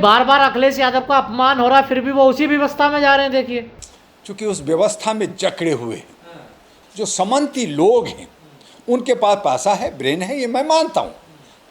बार बार अखिलेश यादव का अपमान हो रहा है, फिर भी वो उसी व्यवस्था में जा रहे हैं। देखिए, चूंकि उस व्यवस्था में जकड़े हुए हैं, जो समंती लोग हैं, उनके पास पैसा है, ब्रेन है, ये मैं मानता हूँ।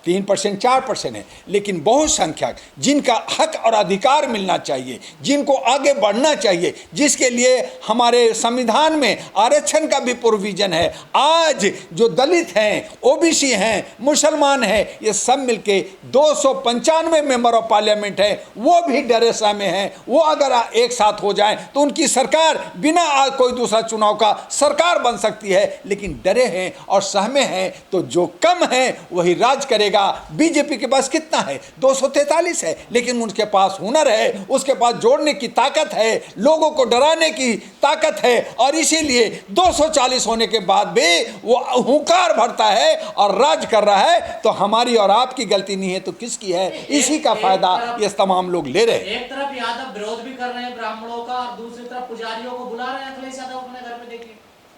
3% 4% है, लेकिन बहुसंख्यक जिनका हक और अधिकार मिलना चाहिए, जिनको आगे बढ़ना चाहिए, जिसके लिए हमारे संविधान में आरक्षण का भी प्रोविजन है, आज जो दलित हैं, ओबीसी हैं, मुसलमान हैं, ये सब मिलके 295 मेंबर ऑफ पार्लियामेंट हैं, वो भी डरे सहमे हैं। वो अगर एक साथ हो जाएं तो उनकी सरकार बिना कोई दूसरा चुनाव का सरकार बन सकती है, लेकिन डरे हैं और सहमे हैं तो जो कम है वही राज करेगा। बीजेपी के पास कितना है? 243 है, लेकिन उनके पास हुनर है, उसके पास जोड़ने की ताकत है, लोगों को डराने की ताकत है, और इसीलिए 240 होने के बाद भी वो हुंकार भरता है और राज कर रहा है। तो हमारी और आपकी गलती नहीं है तो किसकी है? इसी का फायदा ये तमाम लोग ले रहे हैं। एक तरफ यादव विरोध भी कर रहे हैं ब्राह्मणों का, और दूसरी तरफ पुजारियों को बुला रहे हैं अखिलेश यादव अपने घर में।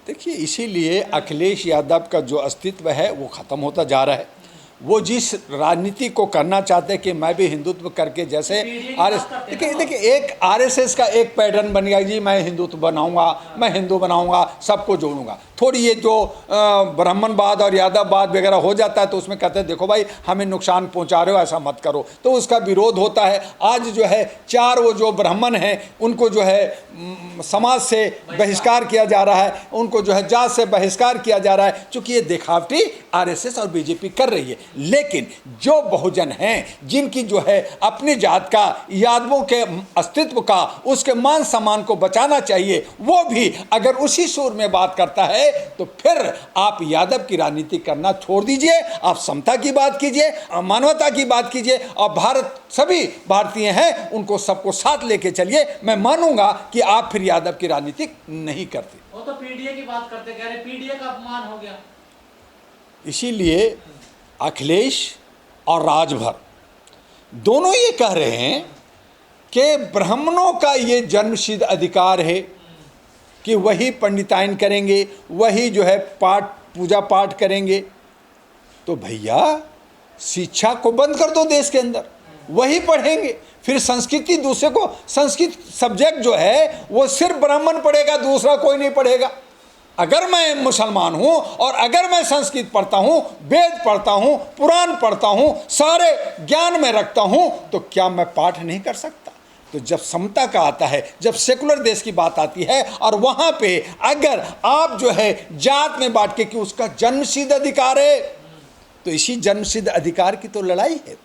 देखिए, इसीलिए अखिलेश यादव का जो अस्तित्व है वो खत्म होता जा रहा है। वो जिस राजनीति को करना चाहते हैं कि मैं भी हिंदुत्व करके, जैसे देखिए एक आरएसएस का एक पैटर्न बन गया जी, मैं हिंदुत्व बनाऊंगा, मैं हिंदू बनाऊंगा, सबको जोड़ूंगा। थोड़ी ये जो ब्राह्मणवाद और यादववाद वगैरह हो जाता है तो उसमें कहते हैं देखो भाई हमें नुकसान पहुंचा रहे हो, ऐसा मत करो, तो उसका विरोध होता है। आज जो है 4 वो जो ब्राह्मण हैं उनको जो है समाज से बहिष्कार किया जा रहा है, उनको जो है जात से बहिष्कार किया जा रहा है, चूँकि ये दिखावटी आरएसएस और बीजेपी कर रही है। लेकिन जो बहुजन हैं, जिनकी जो है अपनी जात का, यादवों के अस्तित्व का, उसके मान सम्मान को बचाना चाहिए, वो भी अगर उसी सुर में बात करता है तो फिर आप यादव की राजनीति करना छोड़ दीजिए, आप समता की बात कीजिए, मानवता की बात कीजिए, और भारत सभी भारतीय हैं, उनको सबको साथ लेके चलिए। मैं मानूंगा कि आप फिर यादव की राजनीति नहीं करते। वो तो पीडीए की बात करते, कह रहे पीडीए का अपमान हो गया। इसीलिए अखिलेश और राजभर दोनों ये कह रहे हैं कि ब्राह्मणों का ये जन्मसिद्ध अधिकार है कि वही पंडिताइन करेंगे, वही जो है पाठ पूजा पाठ करेंगे। तो भैया शिक्षा को बंद कर दो देश के अंदर, वही पढ़ेंगे। फिर संस्कृति दूसरे को, संस्कृत सब्जेक्ट जो है वो सिर्फ ब्राह्मण पढ़ेगा, दूसरा कोई नहीं पढ़ेगा। अगर मैं मुसलमान हूँ और अगर मैं संस्कृत पढ़ता हूँ, वेद पढ़ता हूँ, पुराण पढ़ता हूँ, सारे ज्ञान में रखता हूँ, तो क्या मैं पाठ नहीं कर सकता? तो जब समता का आता है, जब सेकुलर देश की बात आती है, और वहाँ पे अगर आप जो है जात में बांट के कि उसका जन्मसिद्ध अधिकार है, तो इसी जन्मसिद्ध अधिकार की तो लड़ाई है।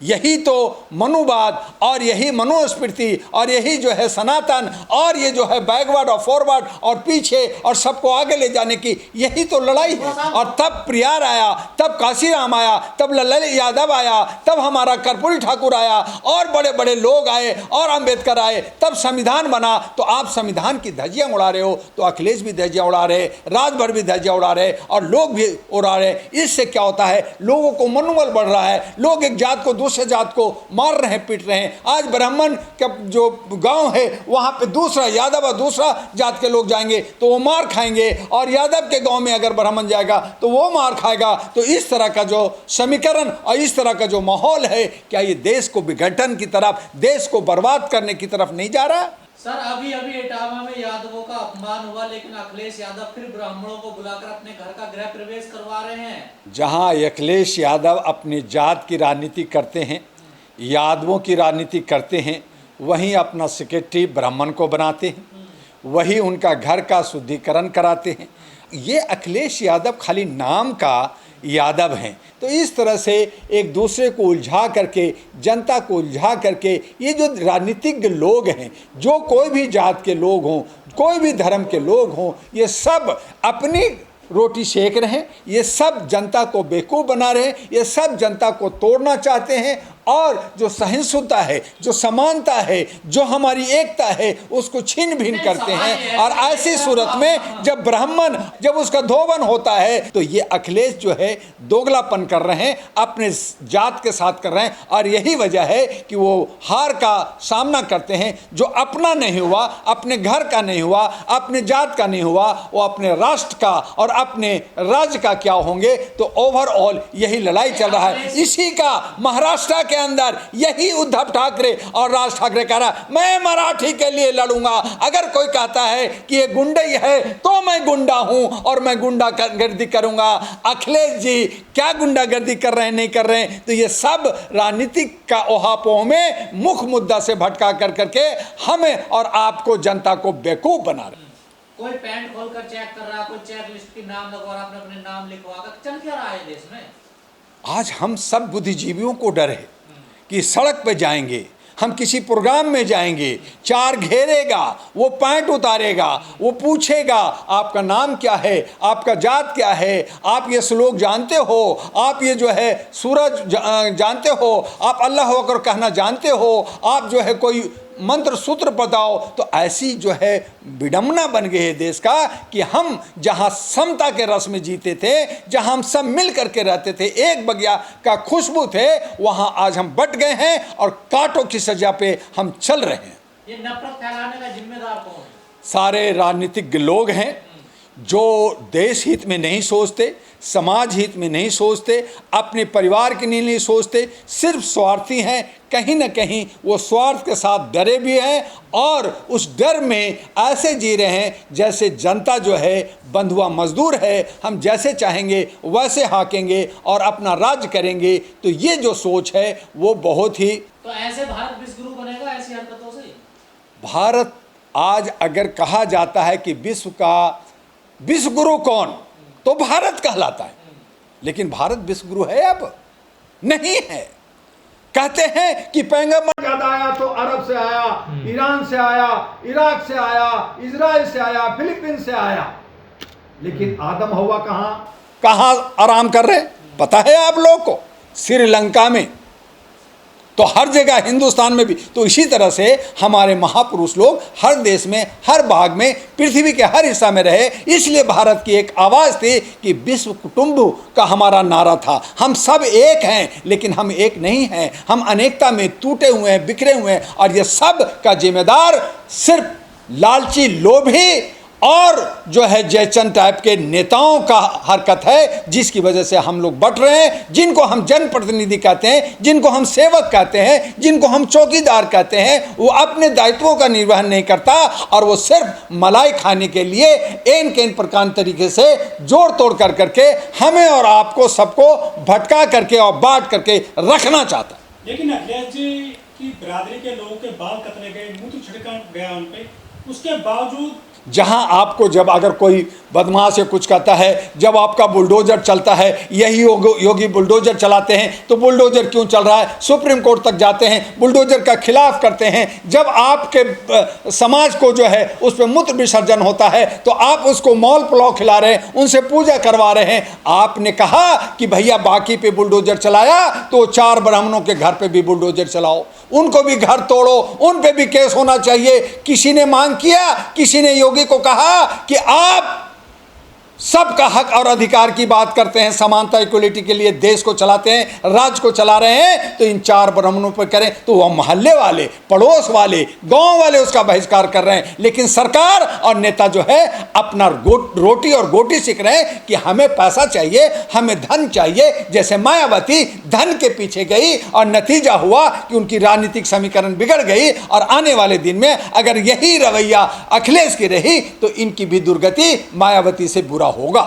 यही तो मनुवाद और यही मनुस्मृति और यही जो है सनातन और ये जो है बैकवर्ड और फॉरवर्ड और पीछे और सबको आगे ले जाने की यही तो लड़ाई है। और तब प्रियार आया, तब काशीराम आया, तब लल्ला यादव आया, तब हमारा कर्पूरी ठाकुर आया, और बड़े बड़े लोग आए, और अंबेडकर आए, तब संविधान बना। तो आप संविधान की धज्जियाँ उड़ा रहे हो, तो अखिलेश भी धज्जियाँ उड़ा रहे, राजभर भी धज्जियाँ उड़ा रहे, और लोग भी उड़ा रहे। इससे क्या होता है? लोगों को मनोबल बढ़ रहा है, लोग एक जात को दूसरे जात को मार रहे हैं, पीट रहे हैं। आज ब्राह्मण का जो गांव है वहां पे दूसरा यादव और दूसरा जात के लोग जाएंगे तो वो मार खाएंगे, और यादव के गांव में अगर ब्राह्मण जाएगा तो वो मार खाएगा। तो इस तरह का जो समीकरण और इस तरह का जो माहौल है, क्या ये देश को विघटन की तरफ, देश को बर्बाद करने की तरफ नहीं जा रहा? सर, अभी अभी इटावा में यादवों का अपमान हुआ, लेकिन अखिलेश यादव फिर ब्राह्मणों को बुलाकर अपने घर का गृह प्रवेश करवा रहे हैं। जहां अखिलेश यादव अपनी जात की राजनीति करते हैं, यादवों की राजनीति करते हैं, वहीं अपना सेक्रेटरी ब्राह्मण को बनाते हैं, वही उनका घर का शुद्धिकरण कराते हैं। ये अखिलेश यादव खाली नाम का यादव हैं। तो इस तरह से एक दूसरे को उलझा करके, जनता को उलझा करके, ये जो राजनीतिज्ञ लोग हैं, जो कोई भी जात के लोग हों, कोई भी धर्म के लोग हों, ये सब अपनी रोटी सेक रहे हैं, ये सब जनता को बेवकूफ़ बना रहे हैं, ये सब जनता को तोड़ना चाहते हैं, और जो सहिष्णुता है, जो समानता है, जो हमारी एकता है, उसको छीन भिन करते हैं। और ऐसी सूरत में जब ब्राह्मण, जब उसका धोबन होता है, तो ये अखिलेश जो है दोगलापन कर रहे हैं, अपने जात के साथ कर रहे हैं। और यही वजह है कि वो हार का सामना करते हैं। जो अपना नहीं हुआ, अपने घर का नहीं हुआ, अपने जात का नहीं हुआ, वो अपने राष्ट्र का और अपने राज्य का क्या होंगे? तो ओवरऑल यही लड़ाई चल रहा है। इसी का महाराष्ट्र के अंदर यही उद्धव ठाकरे और राज ठाकरे कह रहा है, मैं मराठी के लिए लड़ूंगा। अगर कोई कहता है कि ये गुंडई है तो मैं गुंडा हूं और मैं गुंडागर्दी करूंगा। अखिलेश जी क्या गुंडागर्दी कर रहे हैं, नहीं कर रहे हैं, तो ये सब राजनीतिक का ओहापोह में मुख्य मुद्दा से भटका कर करके हमें और आपको, जनता को बेवकूफ बना रहे। कोई पैंट खोलकर चेक कर रहा, कोई चेक लिस्ट की नाम लगवा रहा, आपने अपने नाम लिखवा कर चल क्या रहा है देश में। आज हम सब बुद्धिजीवियों को डर है कि सड़क पे जाएंगे, हम किसी प्रोग्राम में जाएंगे, चार घेरेगा, वो पैंट उतारेगा, वो पूछेगा आपका नाम क्या है, आपका जात क्या है, आप ये श्लोक जानते हो, आप ये जो है सूरज जानते हो, आप अल्लाह अकबर कहना जानते हो, आप जो है कोई मंत्र सूत्र बताओ। तो ऐसी जो है विडंबना बन गई है देश का कि हम जहां समता के रस में जीते थे, जहां हम सब मिल करके रहते थे, एक बगिया का खुशबू थे, वहां आज हम बट गए हैं और कांटों की सजा पे हम चल रहे हैं। ये नफरत फैलाने का जिम्मेदार कौन है? सारे राजनीतिक लोग हैं जो देश हित में नहीं सोचते, समाज हित में नहीं सोचते, अपने परिवार के लिए नहीं सोचते, सिर्फ स्वार्थी हैं। कहीं ना कहीं वो स्वार्थ के साथ डरे भी हैं और उस डर में ऐसे जी रहे हैं जैसे जनता जो है बंधुआ मजदूर है, हम जैसे चाहेंगे वैसे हाँकेंगे और अपना राज्य करेंगे। तो ये जो सोच है वो बहुत ही, तो ऐसे भारत विश्वगुरु बनेगा ऐसी हरकतों से? भारत आज अगर कहा जाता है कि विश्व का विश्वगुरु कौन, तो भारत कहलाता है। लेकिन भारत विश्वगुरु है अब? नहीं है। कहते हैं कि पैगंबर ज्यादा आया तो अरब से आया, ईरान से आया, इराक से आया, इजराइल से आया, फिलीपींस से आया, लेकिन आदम हवा कहां आराम कर रहे, पता है आप लोग को? श्रीलंका में। तो हर जगह, हिंदुस्तान में भी। तो इसी तरह से हमारे महापुरुष लोग हर देश में, हर भाग में, पृथ्वी के हर हिस्सा में रहे। इसलिए भारत की एक आवाज़ थी कि विश्व कुटुंब का हमारा नारा था। हम सब एक हैं लेकिन हम एक नहीं हैं, हम अनेकता में टूटे हुए हैं, बिखरे हुए हैं। और ये सब का जिम्मेदार सिर्फ लालची, लोभी और जो है जयचंद टाइप के नेताओं का हरकत है, जिसकी वजह से हम लोग बट रहे हैं। जिनको हम जनप्रतिनिधि कहते हैं, जिनको हम सेवक कहते हैं, जिनको हम चौकीदार कहते हैं, वो अपने दायित्वों का निर्वहन नहीं करता और वो सिर्फ मलाई खाने के लिए एन केन प्रकार तरीके से जोड़ तोड़ कर करके हमें और आपको सबको भटका करके और बांट करके रखना चाहता। लेकिन अखिलेश जी की बिरादरी के लोगों के बाल कतरे गए, मुंह तो छिड़का गया उन पे, उसके बावजूद जहां आपको जब अगर कोई बदमाश या कुछ कहता है, जब आपका बुलडोजर चलता है, यही योगी बुलडोजर चलाते हैं, तो बुलडोजर क्यों चल रहा है, सुप्रीम कोर्ट तक जाते हैं, बुलडोजर का खिलाफ करते हैं। जब आपके समाज को जो है उस पर मूत्र विसर्जन होता है तो आप उसको मॉल पुलाव खिला रहे हैं, उनसे पूजा करवा रहे हैं। आपने कहा कि भैया बाकी पे बुलडोजर चलाया तो 4 ब्राह्मणों के घर पे भी बुलडोजर चलाओ, उनको भी घर तोड़ो, उन पे भी केस होना चाहिए। किसी ने मांग किया, किसी ने योगी को कहा कि आप सबका हक और अधिकार की बात करते हैं, समानता इक्वलिटी के लिए देश को चलाते हैं, राज्य को चला रहे हैं, तो इन 4 ब्राह्मणों पर करें तो वह मोहल्ले वाले, पड़ोस वाले, गांव वाले उसका बहिष्कार कर रहे हैं। लेकिन सरकार और नेता जो है अपना रोटी और गोटी सीख रहे हैं कि हमें पैसा चाहिए, हमें धन चाहिए। जैसे मायावती धन के पीछे गई और नतीजा हुआ कि उनकी राजनीतिक समीकरण बिगड़ गई। और आने वाले दिन में अगर यही रवैया अखिलेश की रही तो इनकी भी दुर्गति मायावती से बुरा होगा।